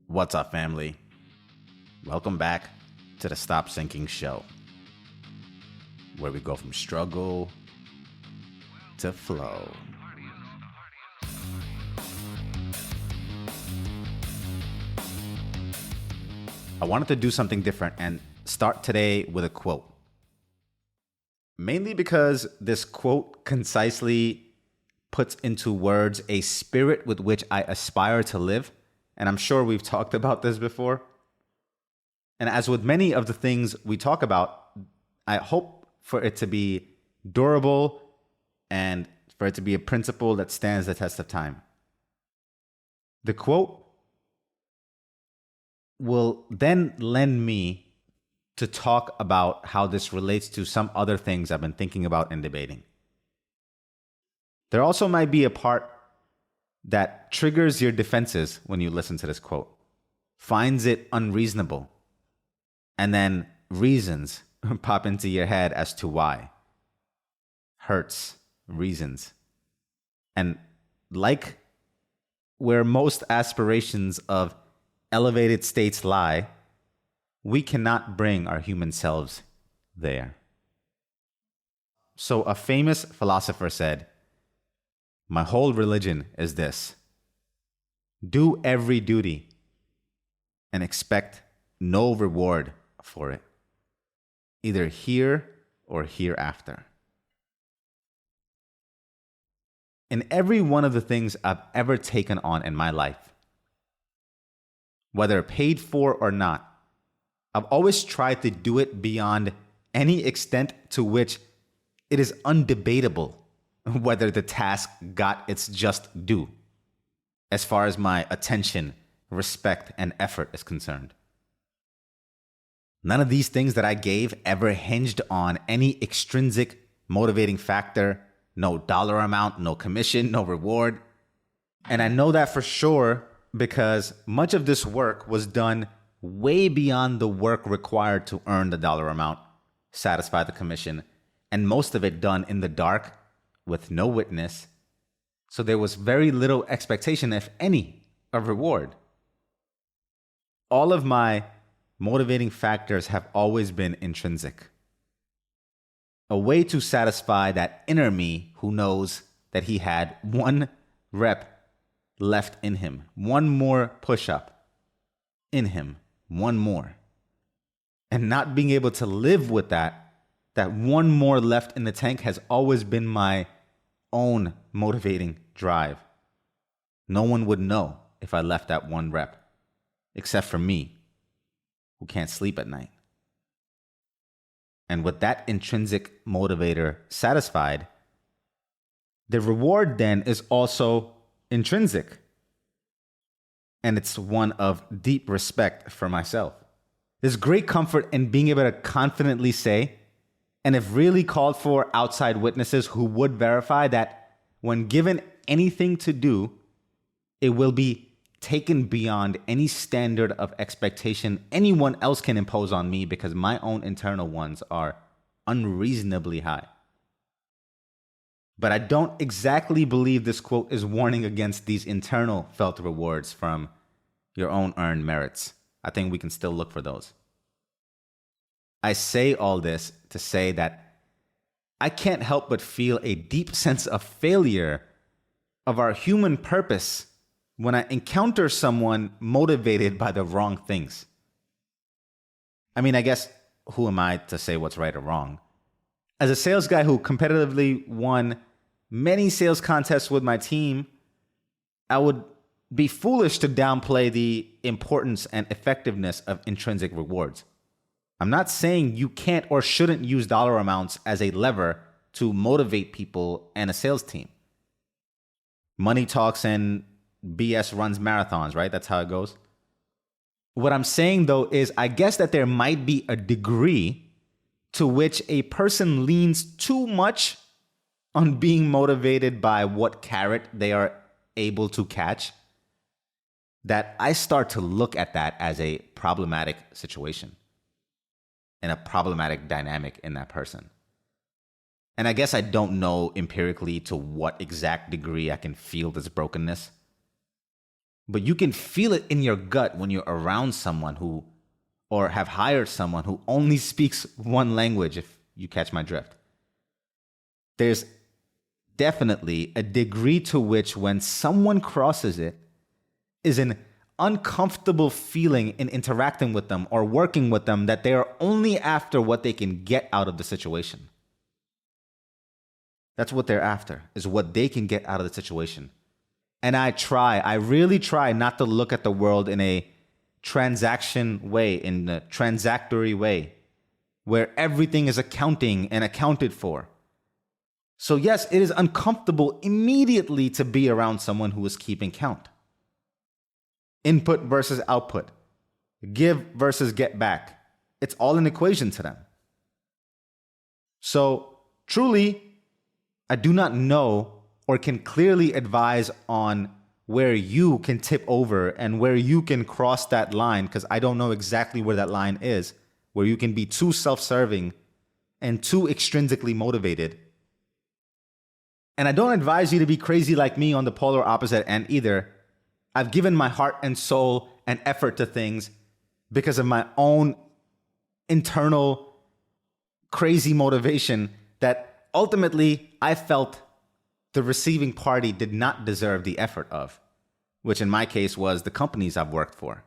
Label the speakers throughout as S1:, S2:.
S1: What's up, family? Welcome back to the Stop Sinking Show, where we go from struggle to flow. I wanted to do something different and start today with a quote. Mainly because this quote concisely puts into words a spirit with which I aspire to live. And I'm sure we've talked about this before. And as with many of the things we talk about, I hope for it to be durable and for it to be a principle that stands the test of time. The quote will then lend me to talk about how this relates to some other things I've been thinking about and debating. There also might be a part that triggers your defenses when you listen to this quote, finds it unreasonable, and then reasons pop into your head as to why. Hurts, reasons. And like where most aspirations of elevated states lie, we cannot bring our human selves there. So a famous philosopher said, "My whole religion is this: do every duty and expect no reward for it, either here or hereafter." In every one of the things I've ever taken on in my life, whether paid for or not, I've always tried to do it beyond any extent to which it is undebatable whether the task got its just due, as far as my attention, respect, and effort is concerned. None of these things that I gave ever hinged on any extrinsic motivating factor, no dollar amount, no commission, no reward. And I know that for sure because much of this work was done way beyond the work required to earn the dollar amount, satisfy the commission, and most of it done in the dark with no witness. So there was very little expectation, if any, of reward. All of my motivating factors have always been intrinsic. A way to satisfy that inner me who knows that he had one rep left in him, one more push-up in him, one more. And not being able to live with that one more left in the tank has always been my own motivating drive. No one would know if I left that one rep, except for me, who can't sleep at night. And with that intrinsic motivator satisfied, the reward then is also intrinsic. And it's one of deep respect for myself. There's great comfort in being able to confidently say, and if really called for outside witnesses who would verify, that when given anything to do, it will be taken beyond any standard of expectation anyone else can impose on me because my own internal ones are unreasonably high. But I don't exactly believe this quote is warning against these internal felt rewards from your own earned merits. I think we can still look for those. I say all this to say that I can't help but feel a deep sense of failure of our human purpose when I encounter someone motivated by the wrong things. I mean, I guess, who am I to say what's right or wrong? As a sales guy who competitively won many sales contests with my team, I would be foolish to downplay the importance and effectiveness of intrinsic rewards. I'm not saying you can't or shouldn't use dollar amounts as a lever to motivate people and a sales team. Money talks and BS runs marathons, right? That's how it goes. What I'm saying, though, is I guess that there might be a degree to which a person leans too much on being motivated by what carrot they are able to catch, that I start to look at that as a problematic situation and a problematic dynamic in that person. And I guess I don't know empirically to what exact degree I can feel this brokenness. But you can feel it in your gut when you're around someone who, or have hired someone who only speaks one language, if you catch my drift. There's definitely a degree to which when someone crosses it is an uncomfortable feeling in interacting with them or working with them, that they are only after what they can get out of the situation. That's what they're after, is what they can get out of the situation. And I really try not to look at the world in a transaction way, in a transactory way, where everything is accounting and accounted for. So yes, it is uncomfortable immediately to be around someone who is keeping count. Input versus output. Give versus get back. It's all an equation to them. So truly, I do not know or can clearly advise on where you can tip over and where you can cross that line, because I don't know exactly where that line is, where you can be too self-serving and too extrinsically motivated. And I don't advise you to be crazy like me on the polar opposite end either. I've given my heart and soul and effort to things because of my own internal crazy motivation that ultimately I felt the receiving party did not deserve the effort of, which in my case was the companies I've worked for.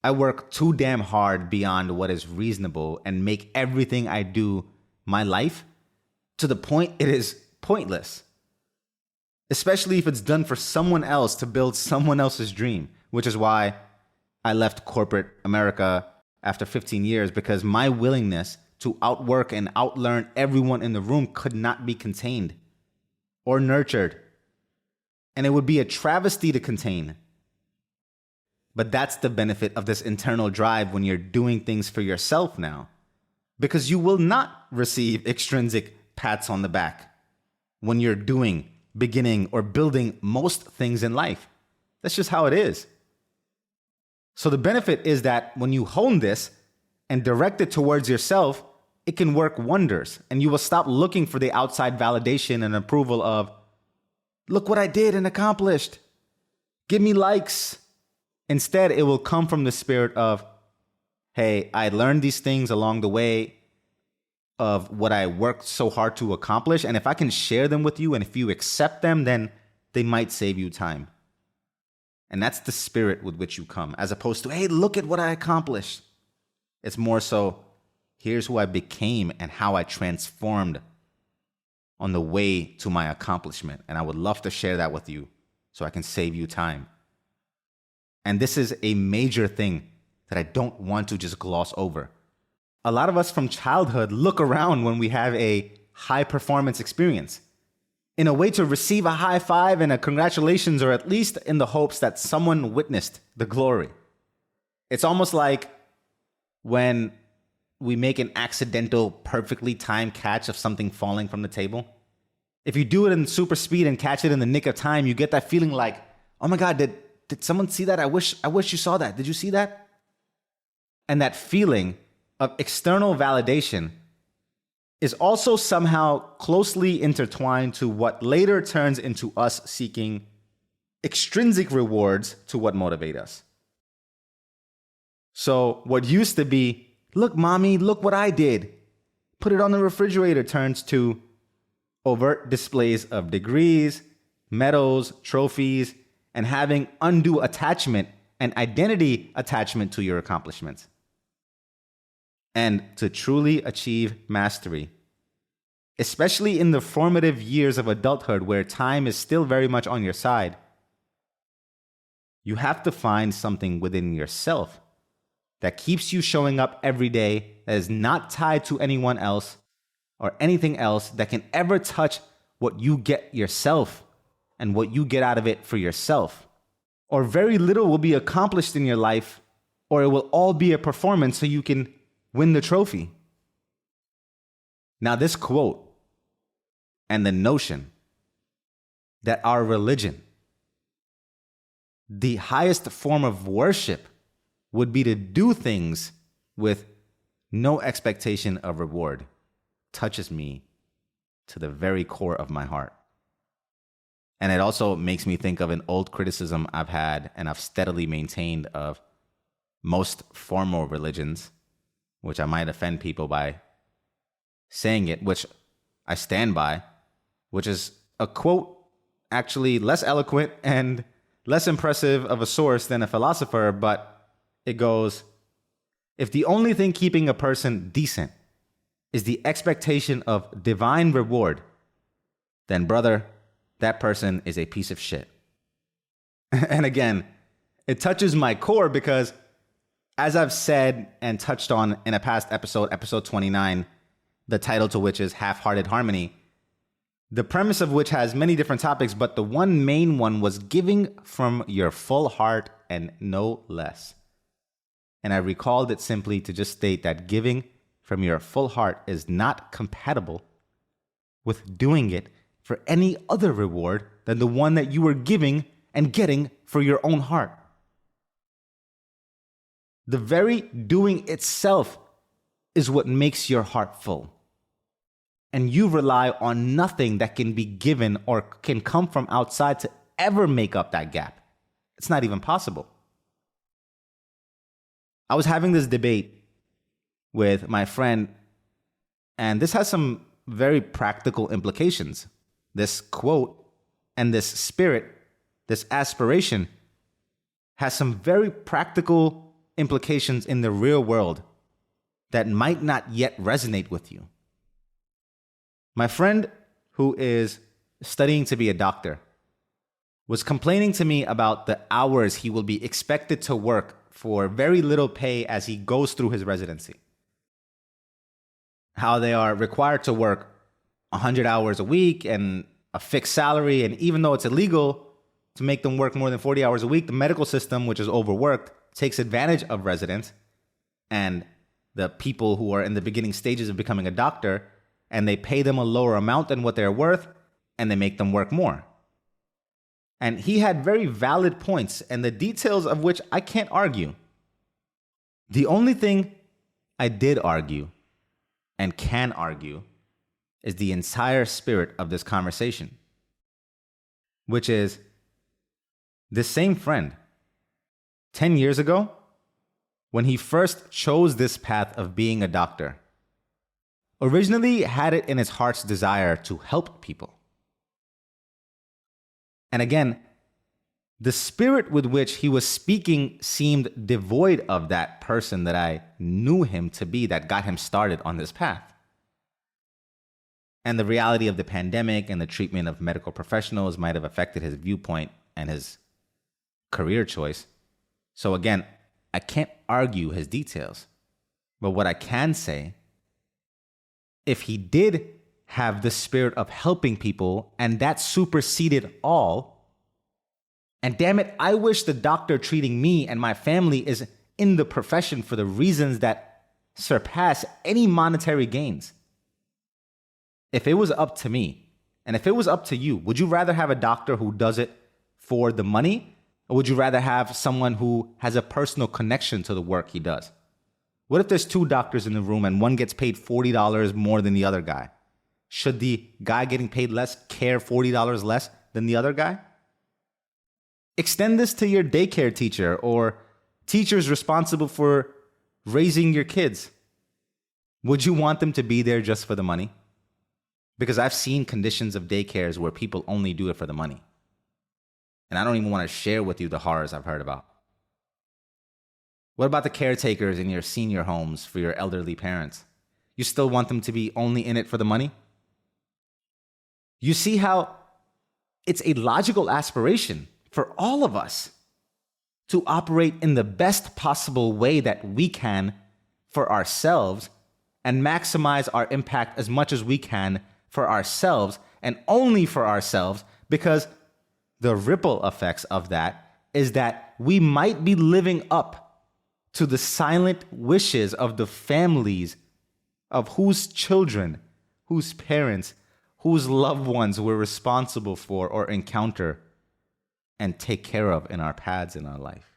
S1: I work too damn hard beyond what is reasonable and make everything I do my life to the point it is pointless. Especially if it's done for someone else to build someone else's dream, which is why I left corporate America after 15 years, because my willingness to outwork and outlearn everyone in the room could not be contained or nurtured. And it would be a travesty to contain. But that's the benefit of this internal drive when you're doing things for yourself now, because you will not receive extrinsic pats on the back when you're doing, beginning, or building most things in life. That's just how it is. So the benefit is that when you hone this and direct it towards yourself, it can work wonders, and you will stop looking for the outside validation and approval of, look what I did and accomplished. Give me likes. Instead, it will come from the spirit of, hey, I learned these things along the way of what I worked so hard to accomplish. And if I can share them with you and if you accept them, then they might save you time. And that's the spirit with which you come, as opposed to, hey, look at what I accomplished. It's more so, here's who I became and how I transformed on the way to my accomplishment. And I would love to share that with you so I can save you time. And this is a major thing that I don't want to just gloss over. A lot of us from childhood look around when we have a high performance experience in a way to receive a high five and a congratulations, or at least in the hopes that someone witnessed the glory. It's almost like when we make an accidental, perfectly timed catch of something falling from the table. If you do it in super speed and catch it in the nick of time, you get that feeling like, oh my God, did someone see that? I wish you saw that. Did you see that? And that feeling of external validation is also somehow closely intertwined to what later turns into us seeking extrinsic rewards to what motivate us. So what used to be, look, mommy, look what I did, put it on the refrigerator, turns to overt displays of degrees, medals, trophies, and having undue attachment and identity attachment to your accomplishments. And to truly achieve mastery, especially in the formative years of adulthood where time is still very much on your side, you have to find something within yourself that keeps you showing up every day, that is not tied to anyone else or anything else that can ever touch what you get yourself and what you get out of it for yourself. Or very little will be accomplished in your life, or it will all be a performance so you can win the trophy. Now, this quote and the notion that our religion, the highest form of worship, would be to do things with no expectation of reward, touches me to the very core of my heart. And it also makes me think of an old criticism I've had and I've steadily maintained of most formal religions, which I might offend people by saying it, which I stand by, which is a quote actually less eloquent and less impressive of a source than a philosopher, but it goes, if the only thing keeping a person decent is the expectation of divine reward, then brother, that person is a piece of shit. And again, it touches my core because as I've said and touched on in a past episode, episode 29, the title to which is Half-Hearted Harmony, the premise of which has many different topics, but the one main one was giving from your full heart and no less. And I recalled it simply to just state that giving from your full heart is not compatible with doing it for any other reward than the one that you were giving and getting for your own heart. The very doing itself is what makes your heart full. And you rely on nothing that can be given or can come from outside to ever make up that gap. It's not even possible. I was having this debate with my friend, and this has some very practical implications. This quote and this spirit, this aspiration, has some very practical implications in the real world that might not yet resonate with you. My friend, who is studying to be a doctor, was complaining to me about the hours he will be expected to work for very little pay as he goes through his residency. How they are required to work 100 hours a week and a fixed salary, and even though it's illegal to make them work more than 40 hours a week, the medical system, which is overworked, takes advantage of residents and the people who are in the beginning stages of becoming a doctor, and they pay them a lower amount than what they're worth, and they make them work more. And he had very valid points, and the details of which I can't argue. The only thing I did argue and can argue is the entire spirit of this conversation, which is this same friend, 10 years ago, when he first chose this path of being a doctor, originally had it in his heart's desire to help people. And again, the spirit with which he was speaking seemed devoid of that person that I knew him to be that got him started on this path. And the reality of the pandemic and the treatment of medical professionals might have affected his viewpoint and his career choice. So again, I can't argue his details. But what I can say, if he did have the spirit of helping people and that superseded all, and damn it, I wish the doctor treating me and my family is in the profession for the reasons that surpass any monetary gains. If it was up to me, and if it was up to you, would you rather have a doctor who does it for the money, or would you rather have someone who has a personal connection to the work he does? What if there's two doctors in the room and one gets paid $40 more than the other guy? Should the guy getting paid less care $40 less than the other guy? Extend this to your daycare teacher or teachers responsible for raising your kids. Would you want them to be there just for the money? Because I've seen conditions of daycares where people only do it for the money. And I don't even want to share with you the horrors I've heard about. What about the caretakers in your senior homes for your elderly parents? You still want them to be only in it for the money? You see how it's a logical aspiration for all of us to operate in the best possible way that we can for ourselves and maximize our impact as much as we can for ourselves and only for ourselves, because the ripple effects of that is that we might be living up to the silent wishes of the families of whose children, whose parents, whose loved ones we're responsible for or encounter and take care of in our paths in our life.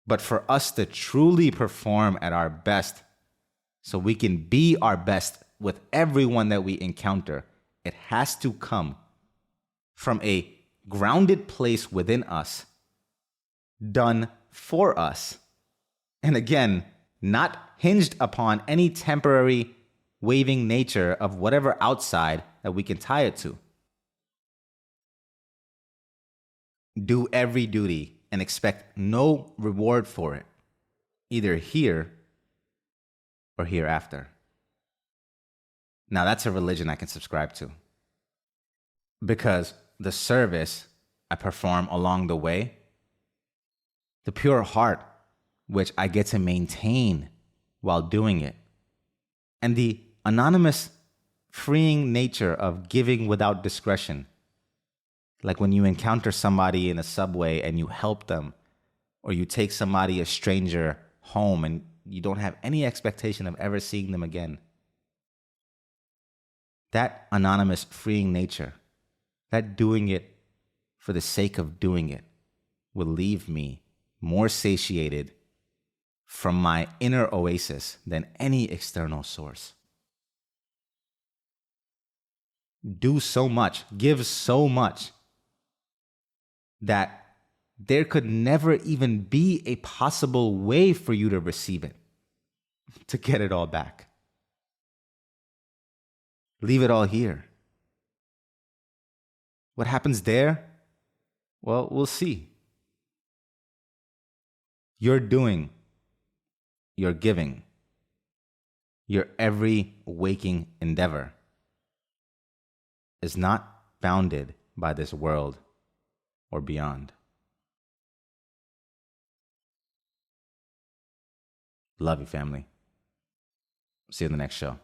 S1: But for us to truly perform at our best, so we can be our best with everyone that we encounter, it has to come from a grounded place within us, done for us. And again, not hinged upon any temporary waving nature of whatever outside that we can tie it to. Do every duty and expect no reward for it, either here or hereafter. Now, that's a religion I can subscribe to, because the service I perform along the way, the pure heart which I get to maintain while doing it, and the anonymous, freeing nature of giving without discretion. Like when you encounter somebody in a subway and you help them, or you take somebody, a stranger, home and you don't have any expectation of ever seeing them again. That anonymous, freeing nature, that doing it for the sake of doing it, will leave me more satiated from my inner oasis than any external source. Do so much, give so much, that there could never even be a possible way for you to receive it, to get it all back. Leave it all here. What happens there? Well, we'll see. Your doing, your giving, your every waking endeavor is not bounded by this world or beyond. Love you, family. See you in the next show.